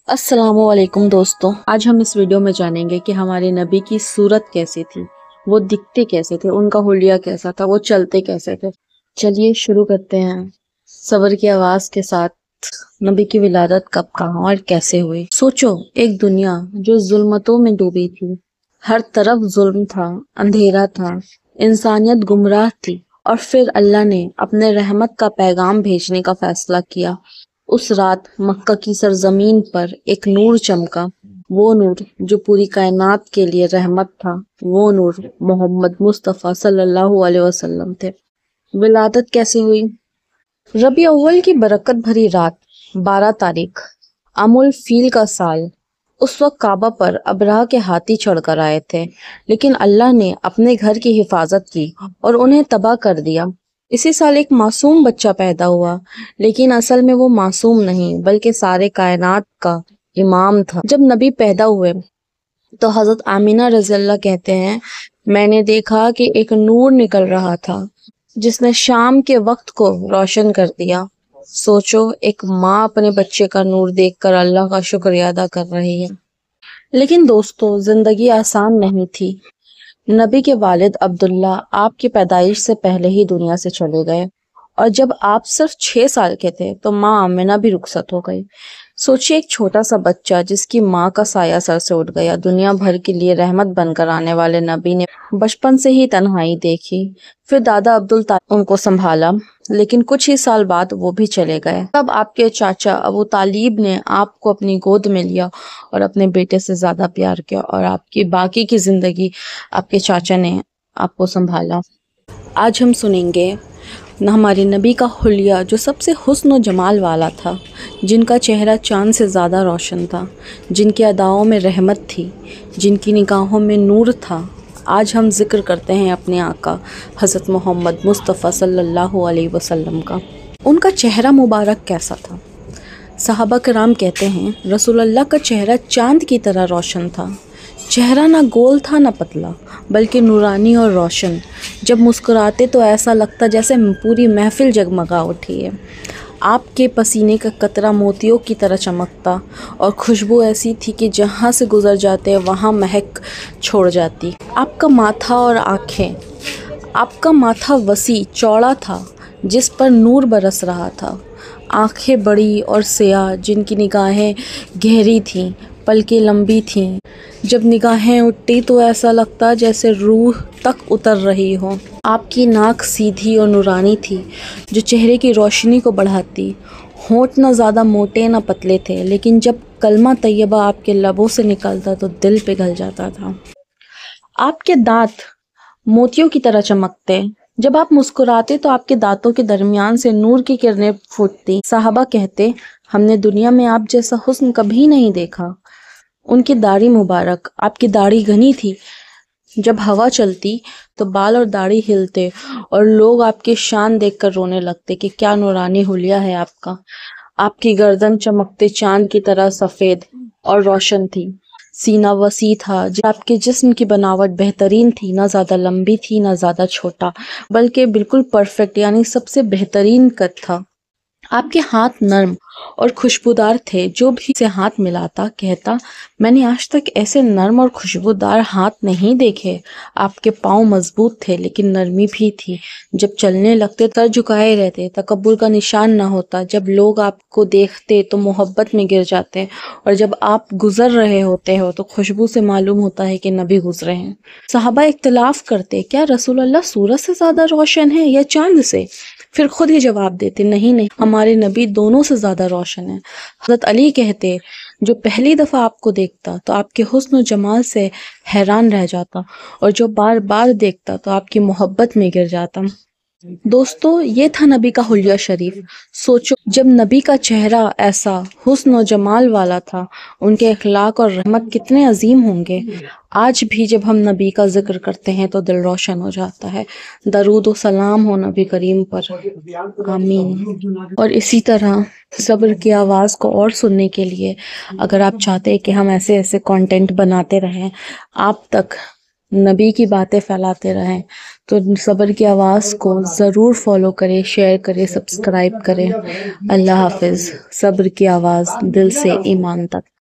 السلام علیکم دوستوں، آج ہم اس ویڈیو میں جانیں گے کہ ہمارے نبی کی صورت کیسی تھی، وہ دکھتے کیسے تھے، ان کا حلیہ کیسا تھا، وہ چلتے کیسے تھے۔ چلیے شروع کرتے ہیں صبر کی آواز کے ساتھ۔ نبی کی ولادت کب، کہاں اور کیسے ہوئی؟ سوچو، ایک دنیا جو ظلمتوں میں ڈوبی تھی، ہر طرف ظلم تھا، اندھیرا تھا، انسانیت گمراہ تھی، اور پھر اللہ نے اپنے رحمت کا پیغام بھیجنے کا فیصلہ کیا۔ اس رات مکہ کی سرزمین پر ایک نور چمکا، وہ نور جو پوری کائنات کے لیے رحمت تھا، وہ نور محمد مصطفیٰ صلی اللہ علیہ وسلم تھے۔ ولادت کیسے ہوئی؟ ربیع اول کی برکت بھری رات، 12 تاریخ، عام الفیل کا سال۔ اس وقت کعبہ پر ابرہہ کے ہاتھی چڑھ کر آئے تھے، لیکن اللہ نے اپنے گھر کی حفاظت کی اور انہیں تباہ کر دیا۔ اسی سال ایک معصوم بچہ پیدا ہوا، لیکن اصل میں وہ معصوم نہیں بلکہ سارے کائنات کا امام تھا۔ جب نبی پیدا ہوئے تو حضرت آمینہ رضی اللہ کہتے ہیں، میں نے دیکھا کہ ایک نور نکل رہا تھا جس نے شام کے وقت کو روشن کر دیا۔ سوچو، ایک ماں اپنے بچے کا نور دیکھ کر اللہ کا شکریہ ادا کر رہی ہے۔ لیکن دوستو، زندگی آسان نہیں تھی۔ نبی کے والد عبداللہ آپ کی پیدائش سے پہلے ہی دنیا سے چلے گئے، اور جب آپ صرف 6 سال کے تھے تو ماں آمنہ بھی رخصت ہو گئی۔ سوچیے، ایک چھوٹا سا بچہ جس کی ماں کا سایہ سر سے اٹھ گیا۔ دنیا بھر کے لیے رحمت بن کر آنے والے نبی نے بچپن سے ہی تنہائی دیکھی۔ پھر دادا عبدالطالب ان کو سنبھالا، لیکن کچھ ہی سال بعد وہ بھی چلے گئے۔ تب آپ کے چاچا ابو طالب نے آپ کو اپنی گود میں لیا اور اپنے بیٹے سے زیادہ پیار کیا، اور آپ کی باقی کی زندگی آپ کے چاچا نے آپ کو سنبھالا۔ آج ہم سنیں گے ہمارے نبی کا حلیہ جو سب سے حسن و جمال والا تھا، جن کا چہرہ چاند سے زیادہ روشن تھا، جن کی اداؤں میں رحمت تھی، جن کی نگاہوں میں نور تھا۔ آج ہم ذکر کرتے ہیں اپنے آقا حضرت محمد مصطفیٰ صلی اللہ علیہ وسلم کا۔ ان کا چہرہ مبارک کیسا تھا؟ صحابہ کرام کہتے ہیں، رسول اللہ کا چہرہ چاند کی طرح روشن تھا۔ چہرہ نہ گول تھا نہ پتلا، بلکہ نورانی اور روشن۔ جب مسکراتے تو ایسا لگتا جیسے پوری محفل جگمگا اٹھی ہے۔ آپ کے پسینے کا قطرہ موتیوں کی طرح چمکتا، اور خوشبو ایسی تھی کہ جہاں سے گزر جاتے وہاں مہک چھوڑ جاتی۔ آپ کا ماتھا اور آنکھیں، آپ کا ماتھا وسیع چوڑا تھا جس پر نور برس رہا تھا۔ آنکھیں بڑی اور سیاہ، جن کی نگاہیں گہری تھیں، پلکیں لمبی تھیں۔ جب نگاہیں اٹھتی تو ایسا لگتا جیسے روح تک اتر رہی ہو۔ آپ کی ناک سیدھی اور نورانی تھی جو چہرے کی روشنی کو بڑھاتی۔ ہونٹ نہ زیادہ موٹے نہ پتلے تھے، لیکن جب کلمہ طیبہ آپ کے لبوں سے نکلتا تو دل پگھل جاتا تھا۔ آپ کے دانت موتیوں کی طرح چمکتے۔ جب آپ مسکراتے تو آپ کے دانتوں کے درمیان سے نور کی کرنیں پھوٹتی۔ صحابہ کہتے، ہم نے دنیا میں آپ جیسا حسن کبھی نہیں دیکھا۔ ان کی داڑھی مبارک، آپ کی داڑھی گھنی تھی۔ جب ہوا چلتی تو بال اور داڑھی ہلتے، اور لوگ آپ کی شان دیکھ کر رونے لگتے کہ کیا نورانی حلیہ ہے آپ کا۔ آپ کی گردن چمکتے چاند کی طرح سفید اور روشن تھی۔ سینہ وسیع تھا۔ آپ کے جسم کی بناوٹ بہترین تھی، نہ زیادہ لمبی تھی نہ زیادہ چھوٹا، بلکہ بالکل پرفیکٹ، یعنی سب سے بہترین قد تھا۔ آپ کے ہاتھ نرم اور خوشبودار تھے۔ جو بھی سے ہاتھ ملاتا کہتا، میں نے آج تک ایسے نرم اور خوشبودار ہاتھ نہیں دیکھے۔ آپ کے پاؤں مضبوط تھے لیکن نرمی بھی تھی۔ جب چلنے لگتے سر جھکائے رہتے، تکبر کا نشان نہ ہوتا۔ جب لوگ آپ کو دیکھتے تو محبت میں گر جاتے، اور جب آپ گزر رہے ہوتے ہو تو خوشبو سے معلوم ہوتا ہے کہ نبی گزرے ہیں۔ صحابہ اختلاف کرتے، کیا رسول اللہ سورج سے زیادہ روشن ہے یا چاند سے؟ پھر خود ہی جواب دیتے، نہیں، ہمارے نبی دونوں سے زیادہ روشن ہیں۔ حضرت علی کہتے، جو پہلی دفعہ آپ کو دیکھتا تو آپ کے حسن و جمال سے حیران رہ جاتا، اور جو بار بار دیکھتا تو آپ کی محبت میں گر جاتا۔ دوستو، یہ تھا نبی کا حلیہ شریف۔ سوچو، جب نبی کا چہرہ ایسا حسن و جمال والا تھا، ان کے اخلاق اور رحمت کتنے عظیم ہوں گے۔ آج بھی جب ہم نبی کا ذکر کرتے ہیں تو دل روشن ہو جاتا ہے۔ درود و سلام ہو نبی کریم پر، آمین۔ اور اسی طرح صبر کی آواز کو اور سننے کے لیے اگر آپ چاہتے ہیں کہ ہم ایسے کانٹینٹ بناتے رہیں، آپ تک نبی کی باتیں پھیلاتے رہیں، تو صبر کی آواز کو ضرور فالو کریں، شیئر کریں، سبسکرائب کریں۔ اللہ حافظ۔ صبر کی آواز، دل سے ایمان تک۔